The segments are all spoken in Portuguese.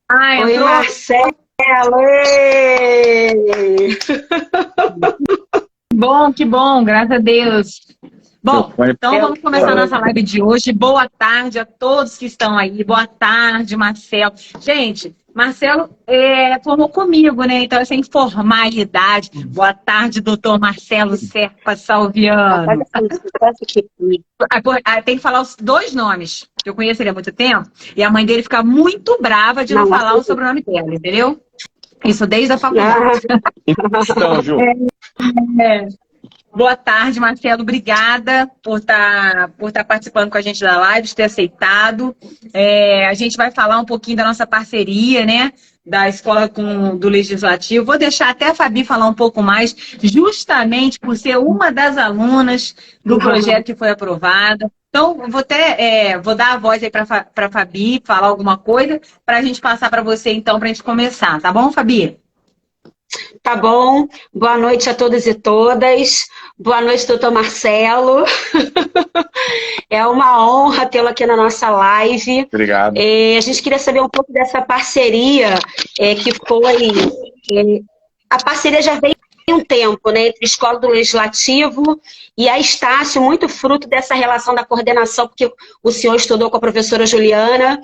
Ah, Oi, entrou? Marcelo! Ê! Bom, que bom, graças a Deus. Seu Bom, fone. então vamos começar a Oi. nossa live de hoje. Boa tarde a todos que estão aí. Boa tarde, Marcelo. Gente, Marcelo formou comigo, né? Então, essa informalidade. Boa tarde, doutor Marcelo Serpa Apaga Salviano. essa música, passa aqui. Tem que falar os dois nomes, que eu conheço ele há muito tempo, e a mãe dele fica muito brava de não Não, falar o sobrenome dela, entendeu? Isso desde a faculdade. ah, Então, Ju, É. Boa tarde, Marcelo. Obrigada por tá participando com a gente da live, de ter aceitado. A gente vai falar um pouquinho da nossa parceria, né? Da escola do Legislativo. Vou deixar até a Fabi falar um pouco mais, justamente por ser uma das alunas do projeto que foi aprovado. Então, vou dar a voz aí para a Fabi falar alguma coisa, para a gente passar para você, então, para a gente começar. Tá bom, Fabi? tá bom. Boa noite a todos e todas. Boa noite, doutor Marcelo. É uma honra tê-lo aqui na nossa live. obrigado. A gente queria saber um pouco dessa parceria que foi. A parceria já vem há um tempo, né, entre a Escola do Legislativo e a Estácio, muito fruto dessa relação da coordenação, porque o senhor estudou com a professora Juliana.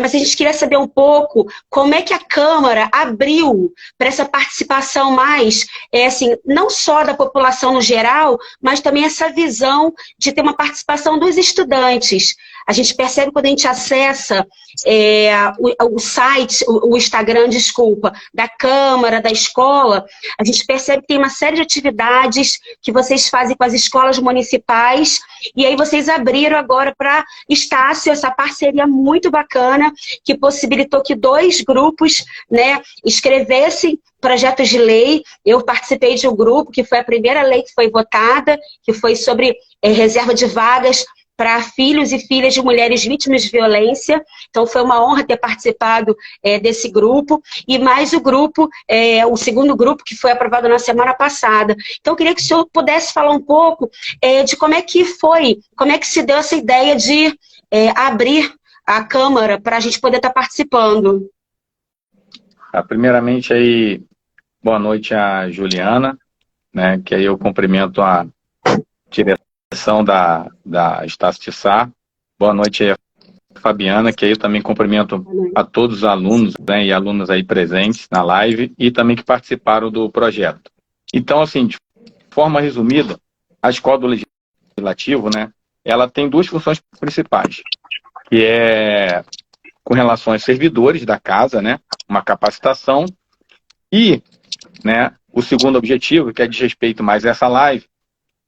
Mas a gente queria saber um pouco como é que a Câmara abriu para essa participação mais, assim, não só da população no geral, mas também essa visão de ter uma participação dos estudantes. A gente percebe quando a gente acessa o site, o Instagram, desculpa, da Câmara, da escola, a gente percebe que tem uma série de atividades que vocês fazem com as escolas municipais, e aí vocês abriram agora para Estácio essa parceria muito bacana, que possibilitou que 2 grupos, né, escrevessem projetos de lei. Eu participei de um grupo que foi a primeira lei que foi votada, que foi sobre reserva de vagas para filhos e filhas de mulheres vítimas de violência. Então, foi uma honra ter participado desse grupo. E mais o grupo, o segundo grupo, que foi aprovado na semana passada. Então, eu queria que o senhor pudesse falar um pouco de como é que foi, como é que se deu essa ideia de abrir a Câmara para a gente poder estar participando. Primeiramente, aí, boa noite a Juliana, né, que aí eu cumprimento a direção da Estácio de Sá. Boa noite aí a Fabiana, que aí eu também cumprimento a todos os alunos, né, e alunas aí presentes na live e também que participaram do projeto. Então, assim, de forma resumida, a Escola do Legislativo, né, ela tem 2 funções principais, que é com relação aos servidores da casa, né, uma capacitação, e, né, o segundo objetivo, que é de respeito mais a essa live,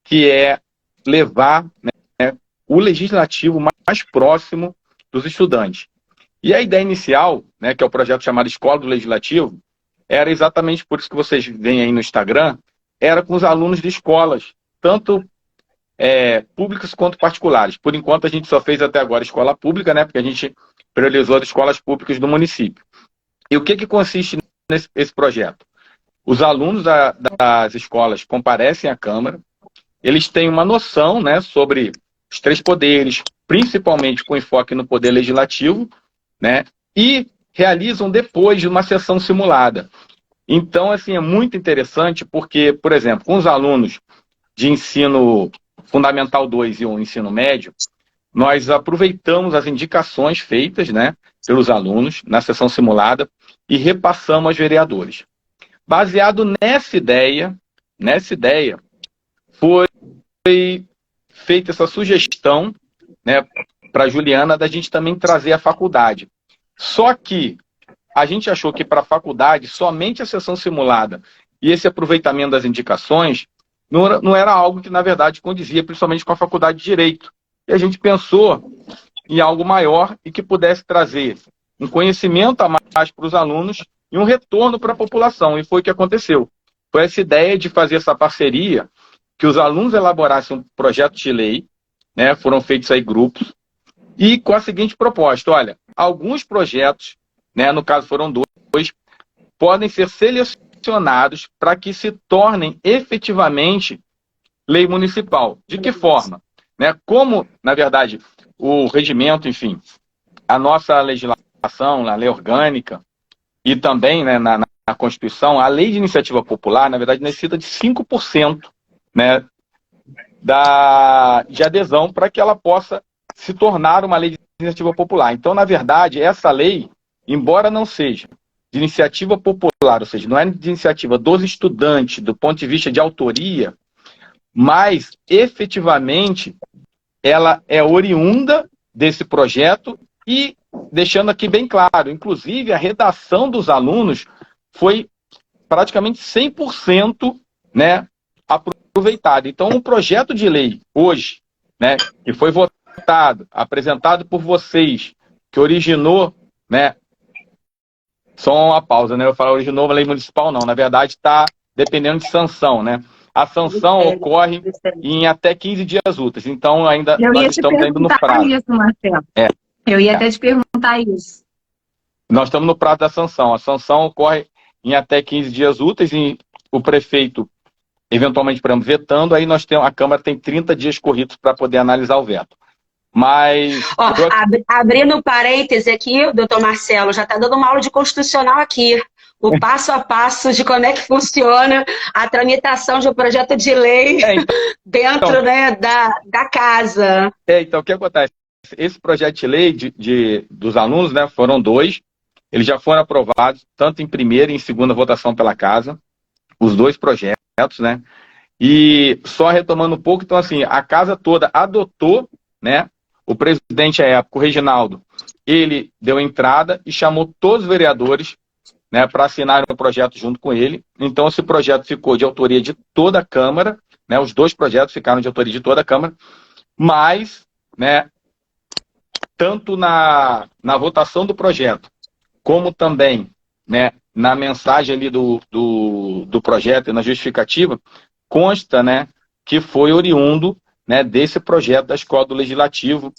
que é levar, né, o legislativo mais próximo dos estudantes. E a ideia inicial, né, que é o projeto chamado Escola do Legislativo, era exatamente por isso que vocês veem aí no Instagram, era com os alunos de escolas, tanto públicas quanto particulares. Por enquanto, a gente só fez até agora escola pública, né, porque a gente priorizou as escolas públicas do município. E o que consiste nesse projeto? Os alunos das escolas comparecem à Câmara, eles têm uma noção, né, sobre os 3 poderes, principalmente com enfoque no poder legislativo, né, e realizam depois de uma sessão simulada. Então, assim, é muito interessante porque, por exemplo, com os alunos de ensino fundamental 2 e o ensino médio, nós aproveitamos as indicações feitas, né, pelos alunos na sessão simulada e repassamos aos vereadores. Baseado nessa ideia, foi feita essa sugestão, né, para a Juliana da gente também trazer a faculdade. Só que a gente achou que para a faculdade, somente a sessão simulada e esse aproveitamento das indicações não era algo que, na verdade, condizia principalmente com a faculdade de Direito. E a gente pensou em algo maior e que pudesse trazer um conhecimento a mais para os alunos e um retorno para a população. E foi o que aconteceu. Foi essa ideia de fazer essa parceria, que os alunos elaborassem um projeto de lei, né, foram feitos aí grupos, e com a seguinte proposta: olha, alguns projetos, né, no caso foram 2, podem ser selecionados para que se tornem efetivamente lei municipal. De que forma? Né? Como, na verdade, o regimento, enfim, a nossa legislação legislação, na lei orgânica, e também, né, na Constituição, a lei de iniciativa popular, na verdade, necessita de 5%, né, de adesão para que ela possa se tornar uma lei de iniciativa popular. Então, na verdade, essa lei, embora não seja de iniciativa popular, ou seja, não é de iniciativa dos estudantes, do ponto de vista de autoria, mas, efetivamente, ela é oriunda desse projeto e, deixando aqui bem claro, inclusive, a redação dos alunos foi praticamente 100%, né, aproveitada. Então, um projeto de lei, hoje, né, que foi votado, apresentado por vocês, que originou, né, só uma pausa, né, eu falo originou uma lei municipal, não, na verdade está dependendo de sanção, né. A sanção ocorre em até 15 dias úteis, então ainda nós estamos ainda no prazo. Isso, Marcelo. Eu ia até te perguntar isso. Nós estamos no prazo da sanção. A sanção ocorre em até 15 dias úteis e o prefeito, eventualmente, por exemplo, vetando, aí a Câmara tem 30 dias corridos para poder analisar o veto. Mas... Abrindo parêntese aqui, doutor Marcelo, já está dando uma aula de constitucional aqui. O passo a passo de como é que funciona a tramitação de um projeto de lei dentro, né, da casa. Então, o que acontece? Esse projeto de lei dos alunos, né, foram 2, eles já foram aprovados, tanto em primeira e em segunda votação pela casa, os 2 projetos, né, e só retomando um pouco, então assim, a casa toda adotou, né, o presidente à época, o Reginaldo, ele deu entrada e chamou todos os vereadores, né, para assinar o projeto junto com ele. Então esse projeto ficou de autoria de toda a Câmara, né, os 2 projetos ficaram de autoria de toda a Câmara, mas, né, tanto na votação do projeto, como também, né, na mensagem ali do projeto e na justificativa, consta, né, que foi oriundo, né, desse projeto da Escola do Legislativo.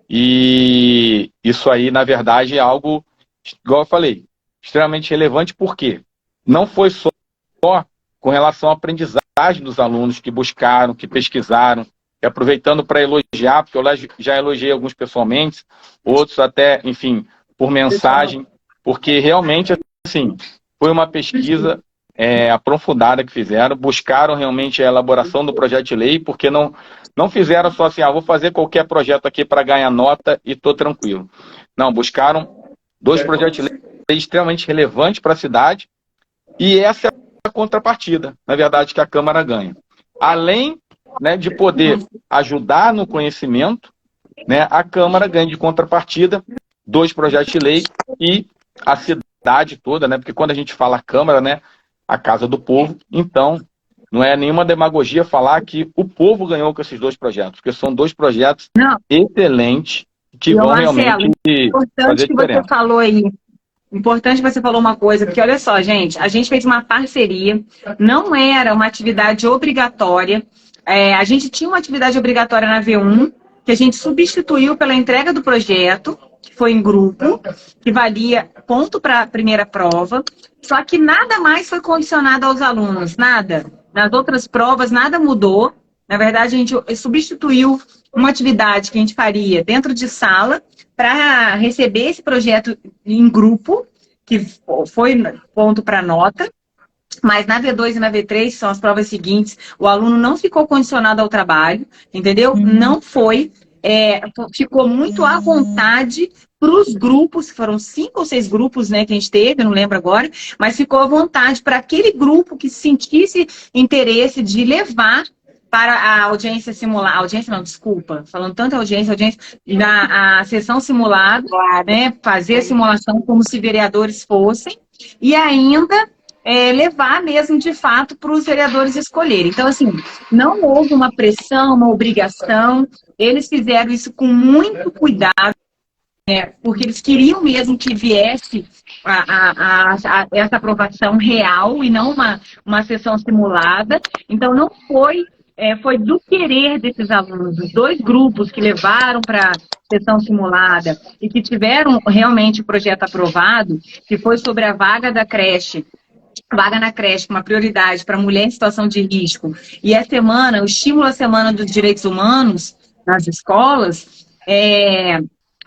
E isso aí, na verdade, é algo, igual eu falei, extremamente relevante, porque não foi só com relação à aprendizagem dos alunos que buscaram, que pesquisaram, e aproveitando para elogiar, porque eu já elogiei alguns pessoalmente, outros até, enfim, por mensagem, porque realmente, assim, foi uma pesquisa aprofundada que fizeram, buscaram realmente a elaboração do projeto de lei, porque não fizeram só assim, vou fazer qualquer projeto aqui para ganhar nota e estou tranquilo. Não, buscaram 2 projetos de lei extremamente relevantes para a cidade, e essa é a contrapartida, na verdade, que a Câmara ganha. Além, né, de poder ajudar no conhecimento, né, a Câmara ganha de contrapartida 2 projetos de lei e a cidade toda, né, porque quando a gente fala Câmara, né, a casa do povo, então não é nenhuma demagogia falar que o povo ganhou com esses 2 projetos, porque são 2 projetos excelentes que vão realmente fazer diferença. Você falou aí. Importante que você falou uma coisa, porque olha só, gente, a gente fez uma parceria, não era uma atividade obrigatória, a gente tinha uma atividade obrigatória na V1, que a gente substituiu pela entrega do projeto, que foi em grupo, que valia ponto para a primeira prova, só que nada mais foi condicionado aos alunos, nada. Nas outras provas, nada mudou. Na verdade, a gente substituiu uma atividade que a gente faria dentro de sala para receber esse projeto em grupo, que foi ponto para nota, mas na V2 e na V3, que são as provas seguintes, o aluno não ficou condicionado ao trabalho, entendeu? Não foi, ficou muito à vontade para os grupos, que foram 5 ou 6 grupos, né, que a gente teve, eu não lembro agora, mas ficou à vontade para aquele grupo que sentisse interesse de levar para a audiência simulada, audiência não, desculpa, falando tanto audiência, a sessão simulada, né, fazer a simulação como se vereadores fossem, e ainda levar mesmo, de fato, para os vereadores escolherem. Então, assim, não houve uma pressão, uma obrigação, eles fizeram isso com muito cuidado, porque eles queriam mesmo que viesse essa aprovação real e não uma sessão simulada. Então, não foi... foi do querer desses alunos, os 2 grupos que levaram para a sessão simulada e que tiveram realmente o projeto aprovado, que foi sobre a vaga da creche, vaga na creche, uma prioridade para mulher em situação de risco, e a semana, o estímulo à Semana dos Direitos Humanos nas escolas,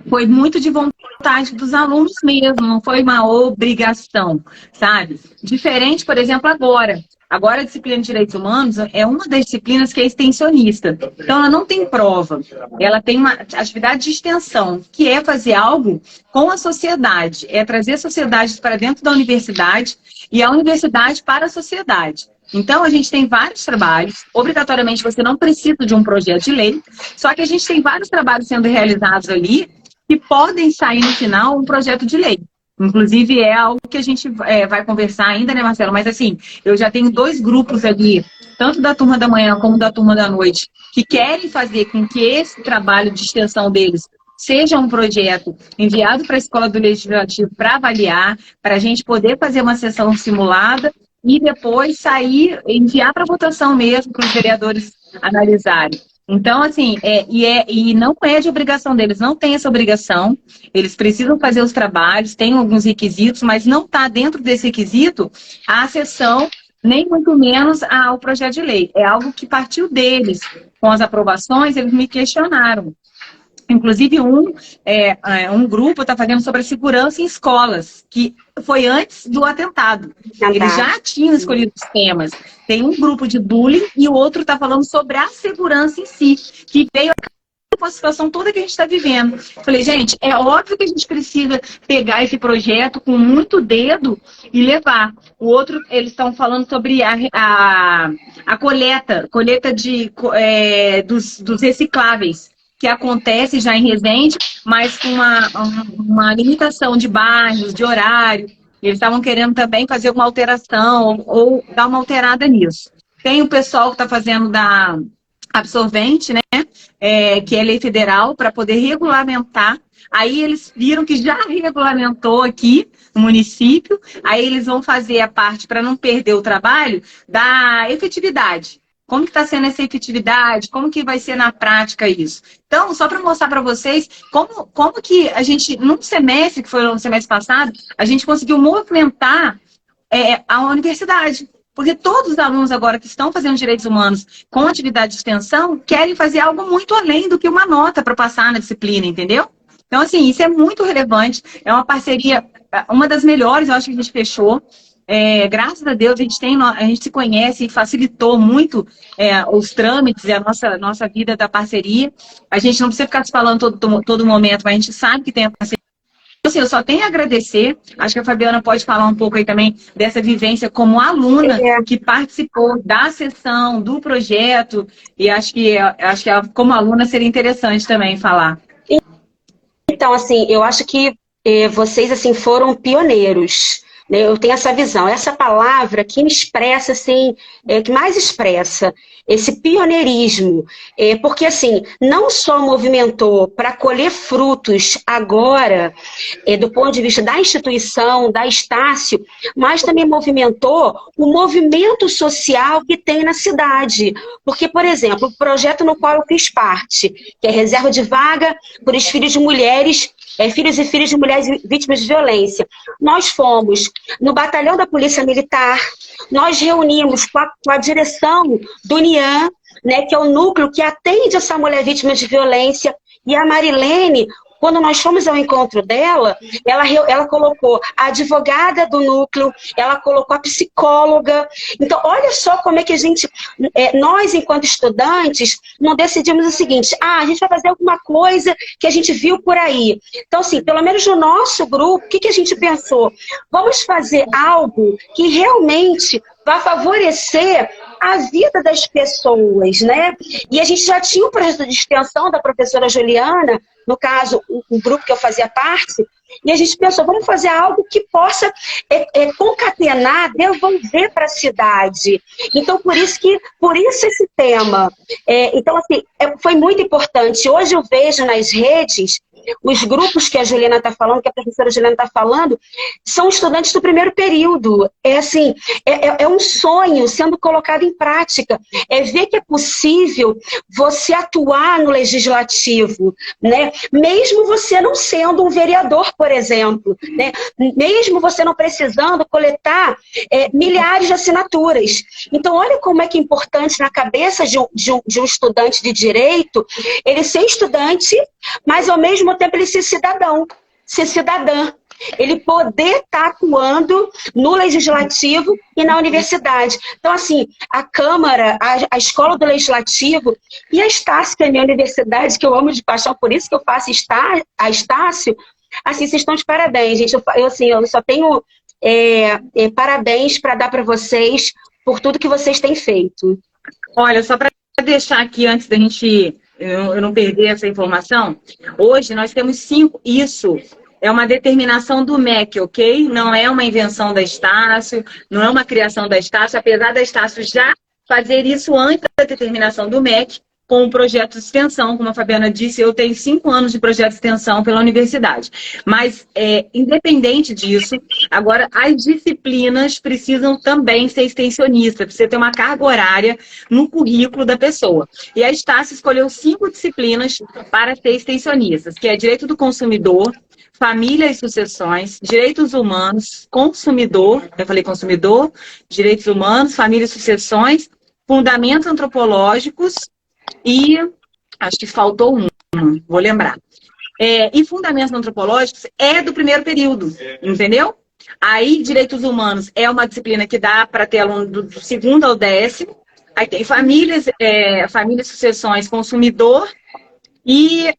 foi muito de vontade dos alunos mesmo, não foi uma obrigação, sabe? Diferente, por exemplo, agora. Agora, a disciplina de Direitos Humanos é uma das disciplinas que é extensionista. Então, ela não tem prova. Ela tem uma atividade de extensão, que é fazer algo com a sociedade. É trazer a sociedade para dentro da universidade e a universidade para a sociedade. Então, a gente tem vários trabalhos. Obrigatoriamente, você não precisa de um projeto de lei. Só que a gente tem vários trabalhos sendo realizados ali que podem sair no final um projeto de lei. Inclusive, é algo que a gente vai conversar ainda, né, Marcelo? Mas, assim, eu já tenho 2 grupos ali, tanto da turma da manhã como da turma da noite, que querem fazer com que esse trabalho de extensão deles seja um projeto enviado para a Escola do Legislativo para avaliar, para a gente poder fazer uma sessão simulada e depois sair, enviar para votação mesmo, para os vereadores analisarem. Então, assim, e não é de obrigação deles, não tem essa obrigação, eles precisam fazer os trabalhos, tem alguns requisitos, mas não está dentro desse requisito a sessão, nem muito menos o projeto de lei. É algo que partiu deles. Com as aprovações, eles me questionaram. Inclusive, um grupo está fazendo sobre a segurança em escolas, que foi antes do atentado. Eles já tinham escolhido os temas. Tem um grupo de bullying e o outro está falando sobre a segurança em si, que veio com a situação toda que a gente está vivendo. Falei, gente, é óbvio que a gente precisa pegar esse projeto com muito dedo e levar. O outro, eles estão falando sobre a coleta dos recicláveis, que acontece já em Resende, mas com uma limitação de bairros, de horário. Eles estavam querendo também fazer uma alteração ou dar uma alterada nisso. Tem o pessoal que está fazendo da absorvente, né? Que é lei federal, para poder regulamentar. Aí eles viram que já regulamentou aqui no município, aí eles vão fazer a parte, para não perder o trabalho, da efetividade. Como que está sendo essa efetividade? Como que vai ser na prática isso? Então, só para mostrar para vocês como que a gente, num semestre, que foi no semestre passado, a gente conseguiu movimentar a universidade. Porque todos os alunos agora que estão fazendo direitos humanos com atividade de extensão querem fazer algo muito além do que uma nota para passar na disciplina, entendeu? Então, assim, isso é muito relevante. É uma parceria, uma das melhores, eu acho que a gente fechou. Graças a Deus, a gente se conhece e facilitou muito os trâmites e a nossa vida da parceria. A gente não precisa ficar se falando todo momento, mas a gente sabe que tem a parceria. Então, assim, eu só tenho a agradecer. Acho que a Fabiana pode falar um pouco aí também dessa vivência como aluna que participou da sessão, do projeto. E acho que como aluna seria interessante também falar. Então, assim, eu acho que vocês assim, foram pioneiros. Eu tenho essa visão, essa palavra que me expressa, assim, que mais expressa esse pioneirismo, porque assim, não só movimentou para colher frutos agora, do ponto de vista da instituição, da Estácio, mas também movimentou o movimento social que tem na cidade. Porque, por exemplo, o projeto no qual eu fiz parte, que é Reserva de Vaga para os Filhos de Mulheres, filhos e filhas de mulheres vítimas de violência. Nós fomos no batalhão da Polícia Militar, nós reunimos com a direção do NIAM, né, que é o núcleo que atende essa mulher vítima de violência, e a Marilene, quando nós fomos ao encontro dela, ela colocou a advogada do núcleo, ela colocou a psicóloga. Então, olha só como é que a gente, nós, enquanto estudantes, não decidimos o seguinte, a gente vai fazer alguma coisa que a gente viu por aí. Então, assim, pelo menos no nosso grupo, o que a gente pensou? Vamos fazer algo que realmente vai favorecer a vida das pessoas, né? E a gente já tinha um projeto de extensão da professora Juliana, no caso, o grupo que eu fazia parte, e a gente pensou, vamos fazer algo que possa concatenar, devolver para a cidade. Então, por isso esse tema. Então, assim, foi muito importante. Hoje eu vejo nas redes, os grupos que a Juliana está falando, que a professora Juliana está falando, são estudantes do primeiro período. É um sonho sendo colocado em prática. É ver que é possível você atuar no legislativo, né? Mesmo você não sendo um vereador, por exemplo, né? Mesmo você não precisando coletar milhares de assinaturas. Então, olha como é que é importante na cabeça de um estudante de direito, ele ser estudante, mas ao mesmo tempo ele ser cidadão, ser cidadã. Ele poder estar atuando no legislativo e na universidade. Então, assim, a Câmara, a Escola do Legislativo e a Estácio, que é a minha universidade, que eu amo de paixão, por isso que eu faço a Estácio, assim, vocês estão de parabéns, gente. Eu só tenho parabéns para dar para vocês por tudo que vocês têm feito. Olha, só para deixar aqui, antes da gente, eu não perder essa informação, hoje nós temos 5, isso é uma determinação do MEC, ok? Não é uma invenção da Estácio, não é uma criação da Estácio, apesar da Estácio já fazer isso antes da determinação do MEC, com um projeto de extensão, como a Fabiana disse, eu tenho 5 anos de projeto de extensão pela universidade. Mas, independente disso, agora as disciplinas precisam também ser extensionistas, precisa ter uma carga horária no currículo da pessoa. E a Estácio escolheu 5 disciplinas para ser extensionistas, que é Direito do Consumidor, Família e Sucessões, Direitos Humanos, Consumidor, eu falei consumidor, Direitos Humanos, Família e Sucessões, Fundamentos Antropológicos e acho que faltou um, vou lembrar. E Fundamentos Antropológicos é do primeiro período, entendeu? Aí, Direitos Humanos é uma disciplina que dá para ter aluno do segundo ao 10º. Aí tem Famílias, Sucessões, Consumidor e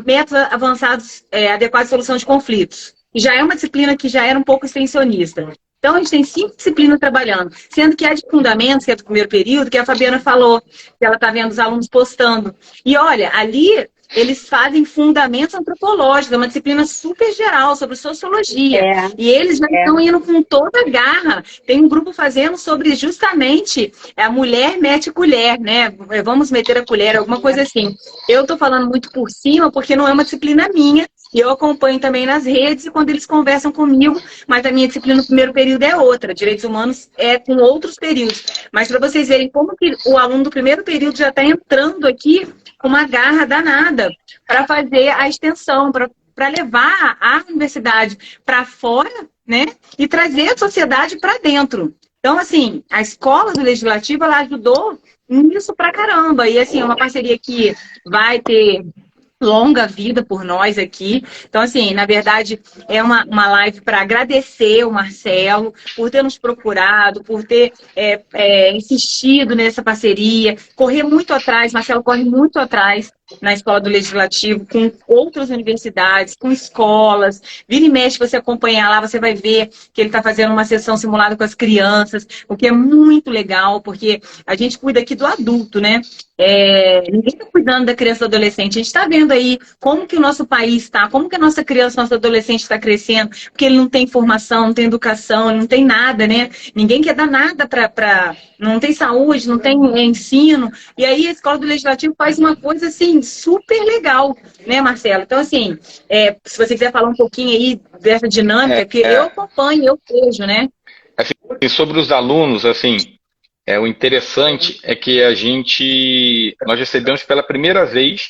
métodos avançados adequados à solução de conflitos. Já é uma disciplina que já era um pouco extensionista. Então, a gente tem 5 disciplinas trabalhando, sendo que a de fundamentos, que é do primeiro período, que a Fabiana falou, que ela está vendo os alunos postando. E olha, ali eles fazem fundamentos antropológicos, é uma disciplina super geral sobre sociologia. E eles já estão indo com toda a garra. Tem um grupo fazendo sobre justamente a mulher mete colher, né? Vamos meter a colher, alguma coisa assim. Eu estou falando muito por cima, porque não é uma disciplina minha. E eu acompanho também nas redes e quando eles conversam comigo, mas a minha disciplina no primeiro período é outra. Direitos Humanos é com outros períodos. Mas para vocês verem como que o aluno do primeiro período já está entrando aqui com uma garra danada para fazer a extensão, para levar a universidade para fora, né? E trazer a sociedade para dentro. Então, assim, a Escola do Legislativo, ela ajudou nisso pra caramba. E, assim, é uma parceria que vai ter longa vida por nós aqui. Então, assim, na verdade, é uma live para agradecer o Marcelo por ter nos procurado, por ter insistido nessa parceria, correr muito atrás. Marcelo corre muito atrás na Escola do Legislativo, com outras universidades, com escolas. Vira e mexe, você acompanhar lá, você vai ver que ele está fazendo uma sessão simulada com as crianças, o que é muito legal, porque a gente cuida aqui do adulto, né? Ninguém está cuidando da criança e do adolescente. A gente está vendo aí como que o nosso país está, como que a nossa criança, nosso adolescente está crescendo, porque ele não tem formação, não tem educação, não tem nada, né? Ninguém quer dar nada para... Não tem saúde, não tem ensino. E aí a Escola do Legislativo faz uma coisa, assim, super legal, né, Marcelo? Então, assim, se você quiser falar um pouquinho aí dessa dinâmica, que eu acompanho, eu vejo, né? Assim, sobre os alunos, assim... o interessante é que nós recebemos pela primeira vez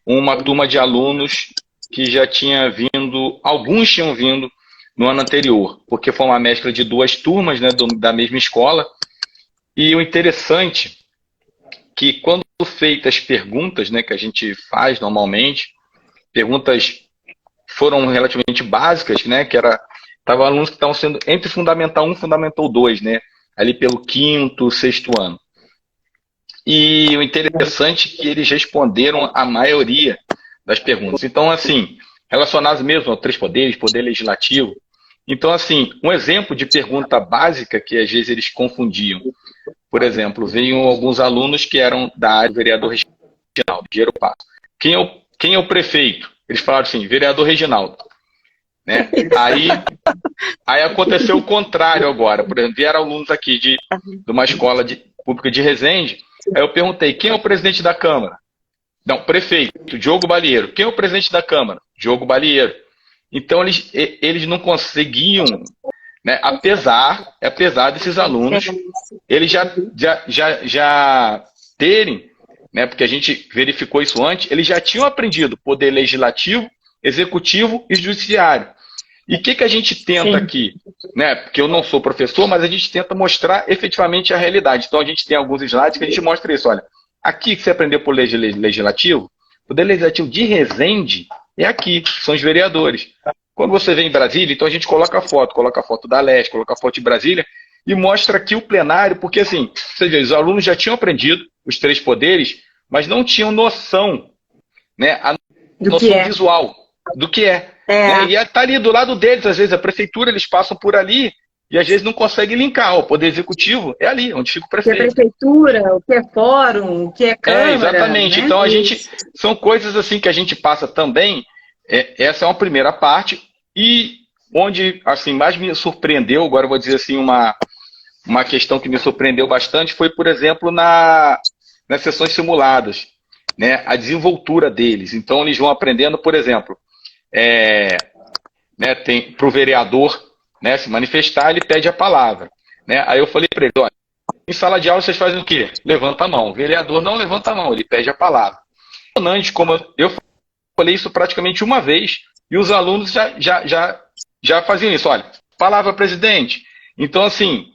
uma turma de alunos que já tinha vindo, alguns tinham vindo no ano anterior, porque foi uma mescla de 2 turmas, né, da mesma escola. E o interessante é que quando feitas as perguntas, né, que a gente faz normalmente, perguntas foram relativamente básicas, né, estavam alunos que estavam sendo entre Fundamental 1 e Fundamental 2, né, ali pelo 5º, 6º ano. E o interessante é que eles responderam a maioria das perguntas. Então, assim, relacionadas mesmo aos 3 poderes, poder legislativo. Então, assim, um exemplo de pergunta básica que às vezes eles confundiam. Por exemplo, veio alguns alunos que eram da área do vereador Reginaldo, de Dinheiro Passo. Quem é o prefeito? Eles falaram assim, vereador Reginaldo. Né? Aí aconteceu o contrário agora. Por exemplo, vieram alunos aqui de uma escola pública de Resende. Aí eu perguntei, quem é o presidente da Câmara? Não, prefeito, Diogo Balieiro. Quem é o presidente da Câmara? Diogo Balieiro. Então, eles não conseguiam, né? Apesar desses alunos, eles já terem, né? Porque a gente verificou isso antes, eles já tinham aprendido poder legislativo, executivo e judiciário. E o que a gente tenta aqui? Né? Porque eu não sou professor, mas a gente tenta mostrar efetivamente a realidade. Então, a gente tem alguns slides que a gente mostra isso. Olha, aqui que você aprendeu por legislativo, Poder Legislativo de Resende é aqui, são os vereadores. Quando você vem em Brasília, então a gente coloca a foto da Leste, coloca a foto de Brasília e mostra aqui o plenário, porque assim, você vê, os alunos já tinham aprendido os 3 poderes, mas não tinham noção, né, a noção visual do que é. Né? E está ali do lado deles, às vezes a prefeitura, eles passam por ali e às vezes não conseguem linkar. O poder executivo é ali, onde fica o prefeito. O que é prefeitura, o que é fórum, o que é câmara. Exatamente. Né? Então são coisas assim que a gente passa também. Essa é uma primeira parte. E onde assim, mais me surpreendeu, agora eu vou dizer assim, uma questão que me surpreendeu bastante foi, por exemplo, nas sessões simuladas, né, a desenvoltura deles. Então, eles vão aprendendo, por exemplo, né, tem para o vereador, né, se manifestar, ele pede a palavra. Né? Aí eu falei para ele, olha, em sala de aula vocês fazem o quê? Levanta a mão. O vereador não levanta a mão, ele pede a palavra. Como eu falei isso praticamente uma vez, e os alunos já faziam isso. Olha, palavra presidente. Então, assim,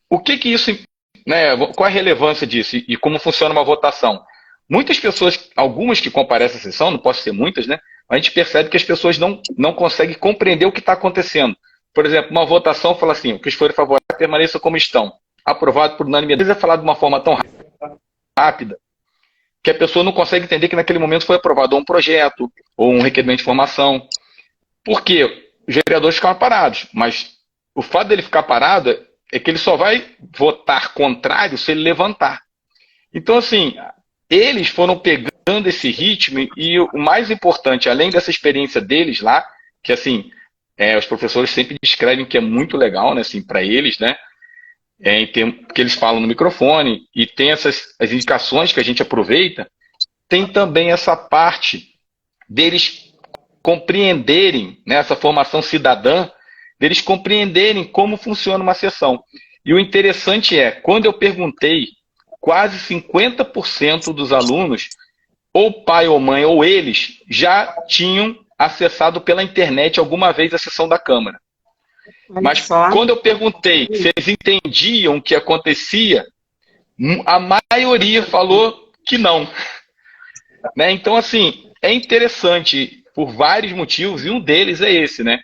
o que isso, né, qual a relevância disso e como funciona uma votação? Muitas pessoas, algumas que comparecem à sessão, não posso ser muitas, né? A gente percebe que as pessoas não conseguem compreender o que está acontecendo. Por exemplo, uma votação fala assim, o que for favorável permaneça como estão. Aprovado por unanimidade. Às vezes é falado de uma forma tão rápida que a pessoa não consegue entender que naquele momento foi aprovado um projeto ou um requerimento de informação. Por quê? Os vereadores ficaram parados, mas o fato dele ficar parado é que ele só vai votar contrário se ele levantar. Então, assim, eles foram pegando esse ritmo e o mais importante, além dessa experiência deles lá, que assim, os professores sempre descrevem que é muito legal, né, assim, para eles, né, que eles falam no microfone e tem as indicações que a gente aproveita, tem também essa parte deles compreenderem, né, essa formação cidadã, deles compreenderem como funciona uma sessão. E o interessante é, quando eu perguntei, quase 50% dos alunos, ou pai ou mãe, ou eles, já tinham acessado pela internet alguma vez a sessão da Câmara. Mas quando eu perguntei se eles entendiam o que acontecia, a maioria falou que não. Né? Então, assim, é interessante por vários motivos, e um deles é esse, né?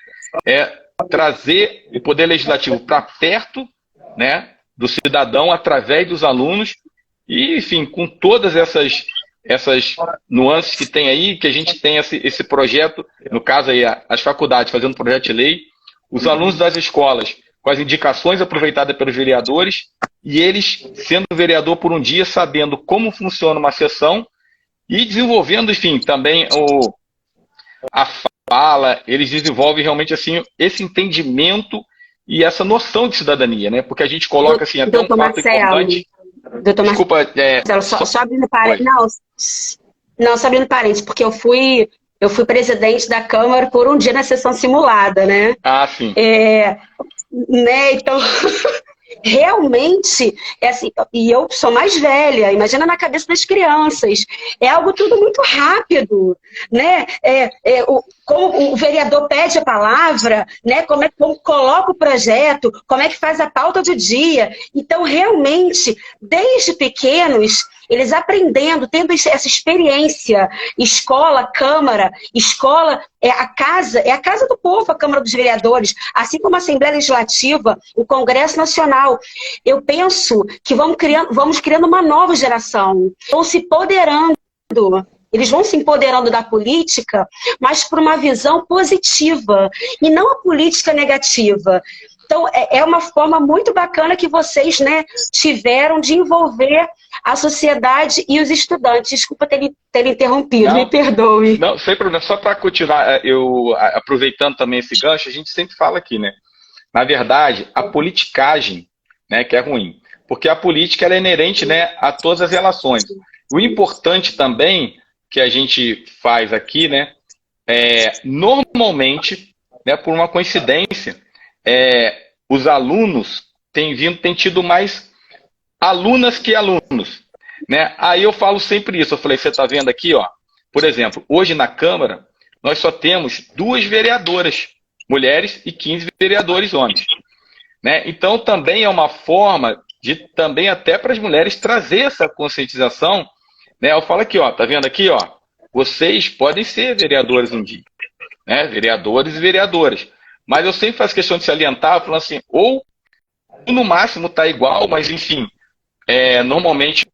É trazer o Poder Legislativo para perto, né, do cidadão através dos alunos e, enfim, com todas essas nuances que tem aí, que a gente tem esse projeto, no caso aí as faculdades fazendo projeto de lei, os alunos das escolas com as indicações aproveitadas pelos vereadores e eles sendo vereador por um dia, sabendo como funciona uma sessão e desenvolvendo, enfim, também a fala, eles desenvolvem realmente assim esse entendimento e essa noção de cidadania, né? Porque a gente coloca assim até um fato importante. Desculpa, só abrindo parênteses. Não, só abrindo parênteses, porque eu fui presidente da Câmara por um dia na sessão simulada, né? Ah, sim. Né, então, realmente, assim, e eu sou mais velha, imagina na cabeça das crianças, é algo tudo muito rápido, né? Como o vereador pede a palavra, né? Como coloca o projeto, como é que faz a pauta do dia. Então, realmente, desde pequenos, eles aprendendo, tendo essa experiência, escola, Câmara, escola é a casa do povo, a Câmara dos Vereadores, assim como a Assembleia Legislativa, o Congresso Nacional. Eu penso que vamos criando uma nova geração, vão se empoderando. Eles vão se empoderando da política, mas por uma visão positiva, e não a política negativa. Então, é uma forma muito bacana que vocês, né, tiveram de envolver a sociedade e os estudantes. Desculpa ter interrompido, me perdoe. Não, sem problema. Só para continuar, aproveitando também esse gancho, a gente sempre fala aqui, né? Na verdade, a politicagem, né, que é ruim. Porque a política ela é inerente, né, a todas as relações. O importante também que a gente faz aqui, né, normalmente, né, por uma coincidência, os alunos têm tido mais alunas que alunos, né? Aí eu falo sempre isso, eu falei, você está vendo aqui, ó, por exemplo, hoje na Câmara, nós só temos 2 vereadoras mulheres e 15 vereadores homens, né? Então também é uma forma de também até para as mulheres trazer essa conscientização, né? Eu falo aqui, ó, tá vendo aqui, ó, vocês podem ser vereadores um dia, né? Vereadores e vereadoras. Mas eu sempre faço questão de salientar, falando assim, ou no máximo está igual, mas enfim, normalmente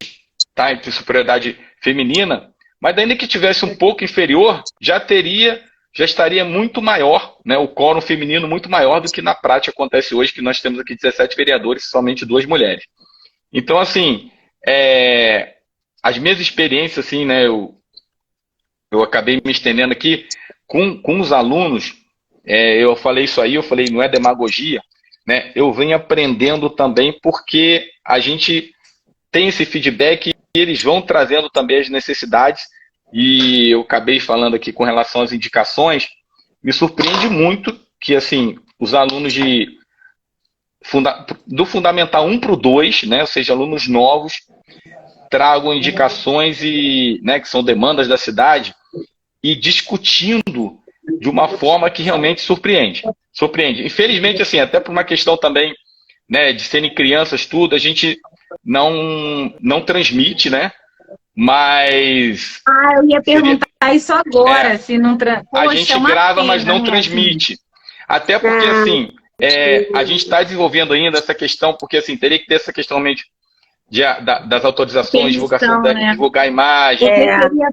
está entre superioridade feminina, mas ainda que tivesse um pouco inferior, já estaria muito maior, né, o quórum feminino muito maior do que na prática acontece hoje, que nós temos aqui 17 vereadores e somente 2 mulheres. Então, assim, as minhas experiências, assim, né, eu acabei me estendendo aqui com os alunos, eu falei isso aí, eu falei, não é demagogia, né, eu venho aprendendo também porque a gente tem esse feedback e eles vão trazendo também as necessidades, e eu acabei falando aqui com relação às indicações, me surpreende muito que, assim, os alunos do Fundamental 1 para o 2, né, ou seja, alunos novos, tragam indicações né, que são demandas da cidade, e discutindo de uma forma que realmente surpreende. Infelizmente, assim, até por uma questão também, né, de serem crianças, tudo, a gente não transmite, né? Mas... eu ia perguntar isso agora, se não... a gente grava, mas não transmite. Até porque, assim, a gente está desenvolvendo ainda essa questão, porque, assim, teria que ter essa questão realmente das autorizações, divulgação, né? Divulgar a imagem,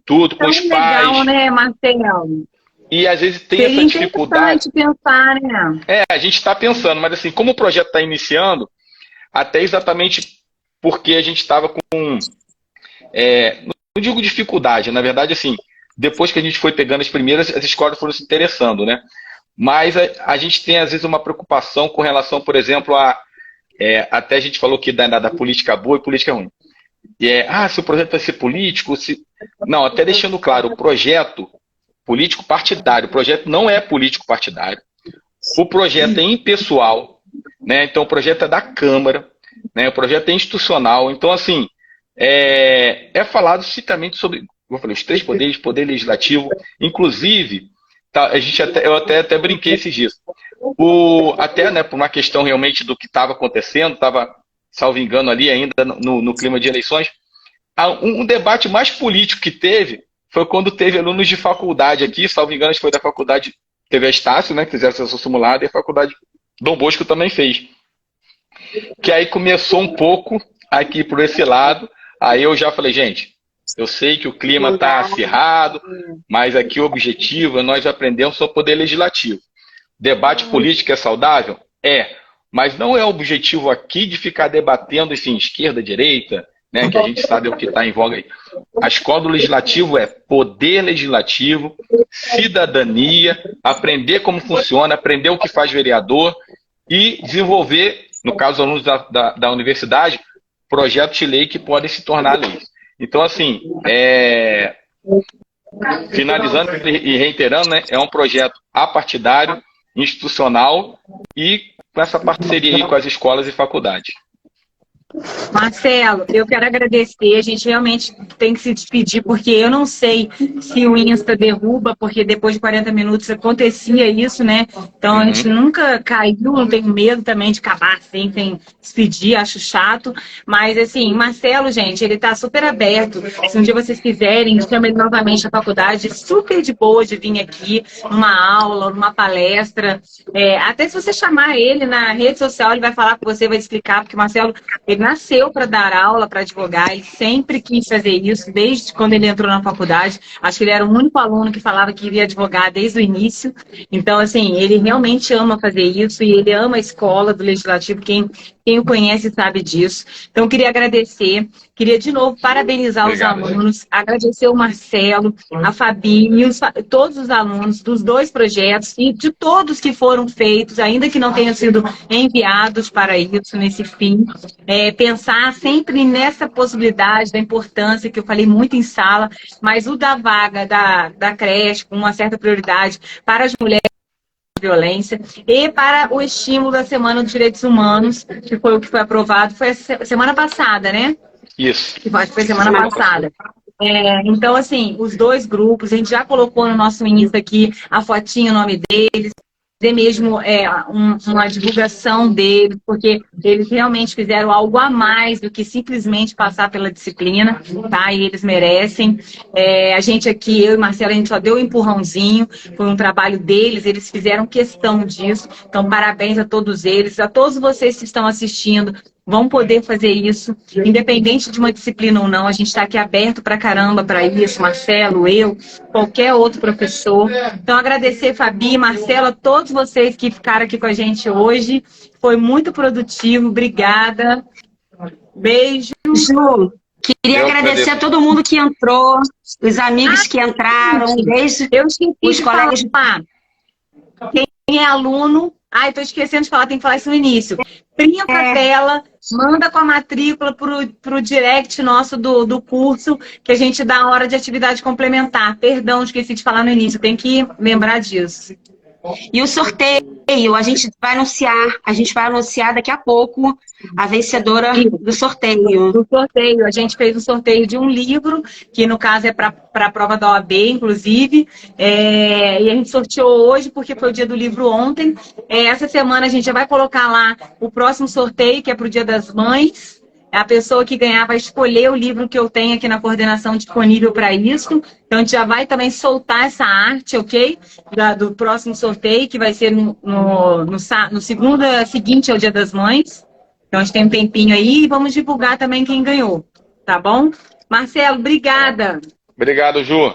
tudo, com os pais. Legal, né, Marcelo? E às vezes tem essa dificuldade. Pensar, né? A gente está pensando, mas assim, como o projeto está iniciando, até exatamente porque a gente estava com, não digo dificuldade, na verdade, assim, depois que a gente foi pegando as primeiras, as escolas foram se interessando, né? Mas a gente tem, às vezes, uma preocupação com relação, por exemplo, até a gente falou que da política boa e política ruim. Se o projeto vai ser político, não, até deixando claro, o projeto político partidário, o projeto não é político partidário, o projeto é impessoal, né? Então o projeto é da Câmara, né? O projeto é institucional, então assim, falado citamente sobre, eu falei, os 3 poderes, poder legislativo, inclusive, eu até brinquei esses dias, até, né, por uma questão realmente do que estava acontecendo, estava, salvo engano ali ainda no clima de eleições, um debate mais político que teve foi quando teve alunos de faculdade aqui, salvo engano, foi da faculdade, teve a Estácio, né, que fizeram sessão simulada, e a faculdade Dom Bosco também fez. Que aí começou um pouco aqui por esse lado, aí eu já falei, gente, eu sei que o clima está acirrado, mas aqui o objetivo é nós aprendemos sobre o poder legislativo. Debate político é saudável? Mas não é o objetivo aqui de ficar debatendo, enfim, esquerda, direita, né, que a gente sabe o que está em voga aí. A escola do legislativo é poder legislativo, cidadania, aprender como funciona, aprender o que faz vereador e desenvolver, no caso, alunos da universidade, projetos de lei que podem se tornar leis. Então, assim, finalizando e reiterando, né, é um projeto apartidário, institucional e com essa parceria aí com as escolas e faculdades. Marcelo, eu quero agradecer, a gente realmente tem que se despedir, porque eu não sei se o Insta derruba, porque depois de 40 minutos acontecia isso, né? Então a gente nunca caiu, não tenho medo também de acabar assim, sem despedir, acho chato. Mas assim, Marcelo, gente, ele tá super aberto. Se um dia vocês quiserem, chama ele novamente na faculdade, super de boa de vir aqui, numa aula, numa palestra. Até se você chamar ele na rede social, ele vai falar com você, vai explicar, porque o Marcelo, ele nasceu para dar aula, para advogar, ele sempre quis fazer isso, desde quando ele entrou na faculdade. Acho que ele era o único aluno que falava que iria advogar desde o início. Então, assim, ele realmente ama fazer isso e ele ama a escola do Legislativo. Quem o conhece sabe disso. Então, queria agradecer, queria de novo parabenizar os alunos, agradecer o Marcelo, a Fabi e todos os alunos dos 2 projetos e de todos que foram feitos, ainda que não tenham sido enviados para isso nesse fim. Pensar sempre nessa possibilidade, da importância, que eu falei muito em sala, mas o da vaga da creche, com uma certa prioridade para as mulheres de violência, e para o estímulo da Semana dos Direitos Humanos, que foi o que foi aprovado, foi a semana passada, né? Isso. Que foi semana passada. Então, assim, os 2 grupos, a gente já colocou no nosso Insta aqui a fotinha, o nome deles, mesmo uma divulgação deles, porque eles realmente fizeram algo a mais do que simplesmente passar pela disciplina, tá? E eles merecem. A gente aqui, eu e Marcela, a gente só deu um empurrãozinho, foi um trabalho deles, eles fizeram questão disso. Então, parabéns a todos eles, a todos vocês que estão assistindo, vão poder fazer isso, independente de uma disciplina ou não. A gente está aqui aberto pra caramba para isso, Marcelo, eu, qualquer outro professor. Então, agradecer, Fabi, Marcela, todos vocês que ficaram aqui com a gente hoje. Foi muito produtivo, obrigada. Beijo. Ju, queria agradecer a todo mundo que entrou, os amigos que entraram, desde eu esqueci os de colegas. falar. Quem é aluno... Ai, tô esquecendo de falar, tem que falar isso no início. Printa a tela, manda com a matrícula pro direct nosso do curso, que a gente dá a hora de atividade complementar. Perdão, esqueci de falar no início, tem que lembrar disso. E o sorteio, a gente vai anunciar daqui a pouco a vencedora do sorteio. Do sorteio, a gente fez um sorteio de um livro, que no caso é para a prova da OAB, inclusive, e a gente sorteou hoje, porque foi o dia do livro ontem. Essa semana a gente já vai colocar lá o próximo sorteio, que é para o Dia das Mães. A pessoa que ganhar vai escolher o livro que eu tenho aqui na coordenação disponível para isso. Então, a gente já vai também soltar essa arte, ok? Do próximo sorteio, que vai ser no segunda seguinte ao Dia das Mães. Então, a gente tem um tempinho aí e vamos divulgar também quem ganhou, tá bom? Marcelo, obrigada. Obrigado, Ju.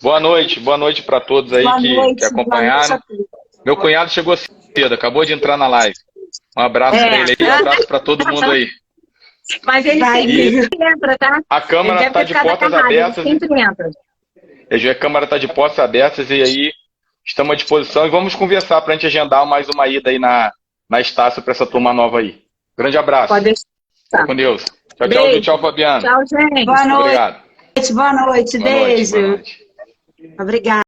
Boa noite para todos aí que acompanharam. Meu cunhado chegou cedo, acabou de entrar na live. Um abraço para ele aí, um abraço para todo mundo aí. Mas ele sempre entra, tá? A Câmara está de portas abertas. Sempre entra. A Câmara está de portas abertas e aí estamos à disposição e vamos conversar para a gente agendar mais uma ida aí na Estácio para essa turma nova aí. Grande abraço. Pode deixar. Fica com Deus. Tchau, tchau, Ju. Tchau, Fabiana. Tchau, gente. Boa noite. Obrigado. Boa noite, beijo. Boa noite. Obrigada.